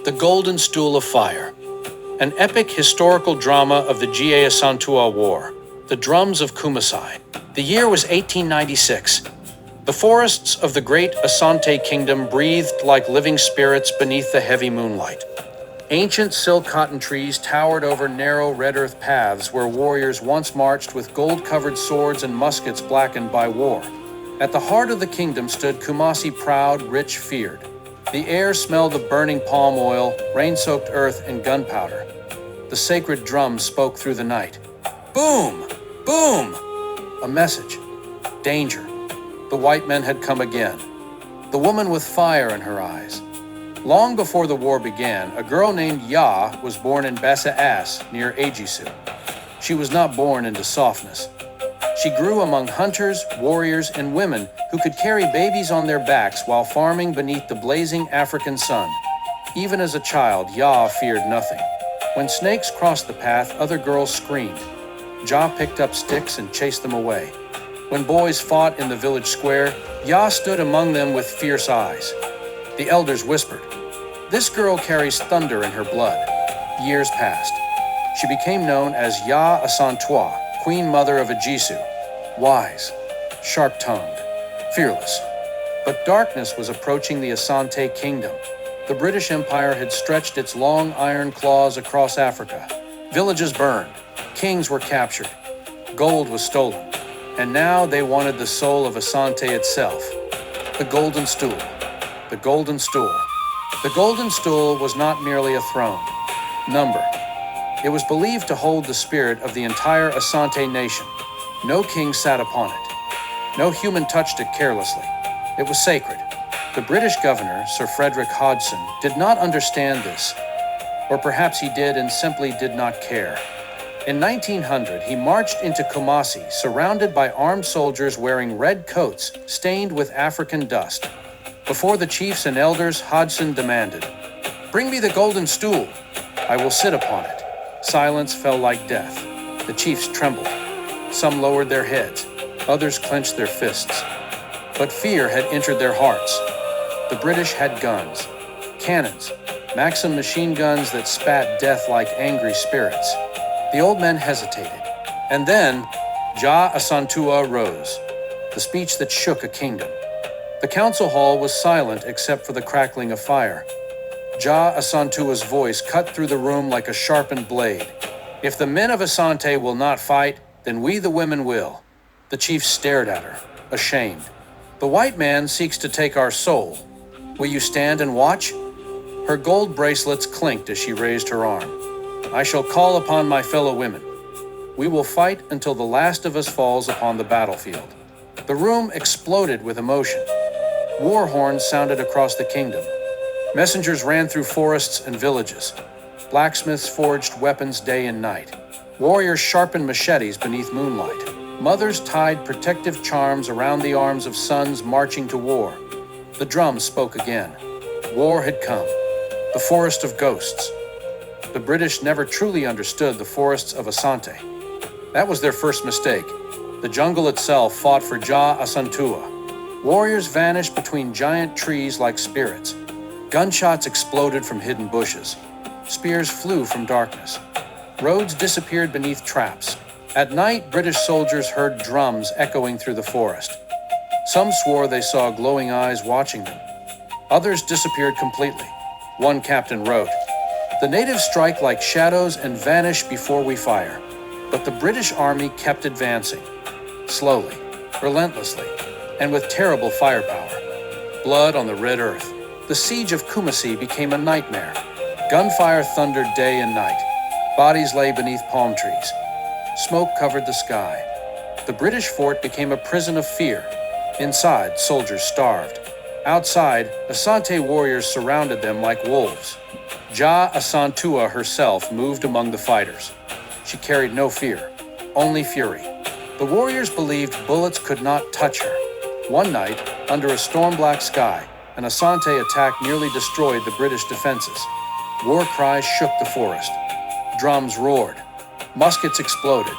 The Golden Stool of Fire, an epic historical drama of the Asantewaa War, the drums of Kumasai. The year was 1896. The forests of the great Asante kingdom breathed like living spirits beneath the heavy moonlight. Ancient silk cotton trees towered over narrow red earth paths where warriors once marched with gold-covered swords and muskets blackened by war. At the heart of the kingdom stood Kumasi, proud, rich, feared. The air smelled of burning palm oil, rain-soaked earth, and gunpowder. The sacred drums spoke through the night. Boom! Boom! A message. Danger. The white men had come again. The woman with fire in her eyes. Long before the war began, a girl named Ya was born in Basa-As, near Ajisu. She was not born into softness. She grew among hunters, warriors, and women who could carry babies on their backs while farming beneath the blazing African sun. Even as a child, Ya feared nothing. When snakes crossed the path, other girls screamed. Ja picked up sticks and chased them away. When boys fought in the village square, Ya stood among them with fierce eyes. The elders whispered, "This girl carries thunder in her blood." Years passed. She became known as Ya Asantewaa, Queen Mother of Ajisu, wise, sharp-tongued, fearless. But darkness was approaching the Asante kingdom. The British Empire had stretched its long iron claws across Africa. Villages burned, kings were captured, gold was stolen, and now they wanted the soul of Asante itself. The Golden Stool. The Golden Stool. The Golden Stool was not merely a throne. Number. It was believed to hold the spirit of the entire Asante nation. No king sat upon it. No human touched it carelessly. It was sacred. The British governor, Sir Frederick Hodgson, did not understand this. Or perhaps he did and simply did not care. In 1900, he marched into Kumasi, surrounded by armed soldiers wearing red coats stained with African dust. Before the chiefs and elders, Hodgson demanded, "Bring me the golden stool. I will sit upon it." Silence fell like death. The chiefs trembled. Some lowered their heads. Others clenched their fists. But fear had entered their hearts. The British had guns, cannons, Maxim machine guns that spat death like angry spirits. The old men hesitated. And then, Ja Asantewaa rose, the speech that shook a kingdom. The council hall was silent except for the crackling of fire. Ja Asantewaa's voice cut through the room like a sharpened blade. "If the men of Asante will not fight, then we the women will." The chief stared at her, ashamed. "The white man seeks to take our soul. Will you stand and watch?" Her gold bracelets clinked as she raised her arm. "I shall call upon my fellow women. We will fight until the last of us falls upon the battlefield." The room exploded with emotion. War horns sounded across the kingdom. Messengers ran through forests and villages. Blacksmiths forged weapons day and night. Warriors sharpened machetes beneath moonlight. Mothers tied protective charms around the arms of sons marching to war. The drums spoke again. War had come. The forest of ghosts. The British never truly understood the forests of Asante. That was their first mistake. The jungle itself fought for Ja Asantewaa. Warriors vanished between giant trees like spirits. Gunshots exploded from hidden bushes. Spears flew from darkness. Roads disappeared beneath traps. At night, British soldiers heard drums echoing through the forest. Some swore they saw glowing eyes watching them. Others disappeared completely. One captain wrote, "The natives strike like shadows and vanish before we fire." But the British army kept advancing, slowly, relentlessly, and with terrible firepower. Blood on the red earth. The siege of Kumasi became a nightmare. Gunfire thundered day and night. Bodies lay beneath palm trees. Smoke covered the sky. The British fort became a prison of fear. Inside, soldiers starved. Outside, Asante warriors surrounded them like wolves. Ja Asantewaa herself moved among the fighters. She carried no fear, only fury. The warriors believed bullets could not touch her. One night, under a storm-black sky, an Asante attack nearly destroyed the British defenses. War cries shook the forest. Drums roared. Muskets exploded.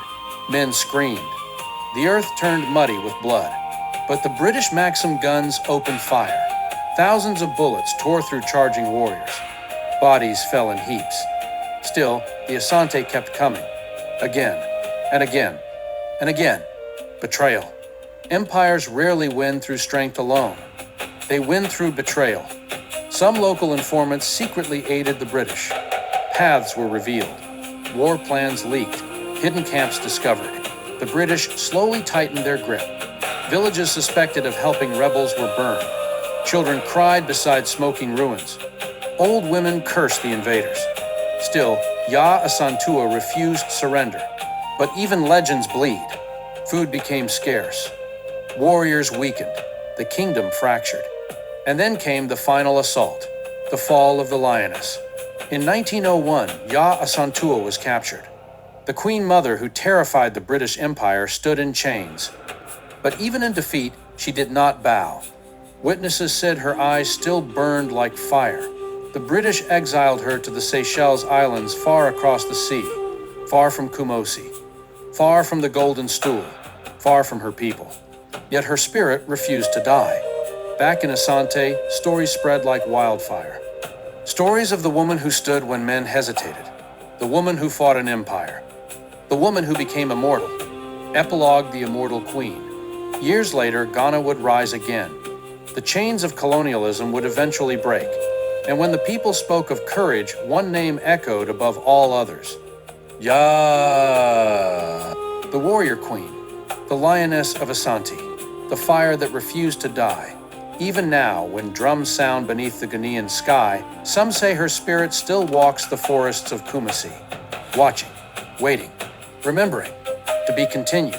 Men screamed. The earth turned muddy with blood. But the British Maxim guns opened fire. Thousands of bullets tore through charging warriors. Bodies fell in heaps. Still, the Asante kept coming. Again, and again, and again. Betrayal. Empires rarely win through strength alone. They win through betrayal. Some local informants secretly aided the British. Paths were revealed. War plans leaked. Hidden camps discovered. The British slowly tightened their grip. Villages suspected of helping rebels were burned. Children cried beside smoking ruins. Old women cursed the invaders. Still, Asantewaa refused surrender. But even legends bleed. Food became scarce. Warriors weakened. The kingdom fractured. And then came the final assault, the fall of the lioness. In 1901, Asantewaa was captured. The Queen Mother who terrified the British Empire stood in chains. But even in defeat, she did not bow. Witnesses said her eyes still burned like fire. The British exiled her to the Seychelles Islands far across the sea, far from Kumosi, far from the Golden Stool, far from her people. Yet her spirit refused to die. Back in Asante, stories spread like wildfire. Stories of the woman who stood when men hesitated, the woman who fought an empire, the woman who became immortal. Epilogue: the Immortal Queen. Years later, Ghana would rise again. The chains of colonialism would eventually break. And when the people spoke of courage, one name echoed above all others. The warrior queen, the lioness of Asante, the fire that refused to die. Even now, when drums sound beneath the Ghanaian sky, some say her spirit still walks the forests of Kumasi, watching, waiting, remembering, to be continued.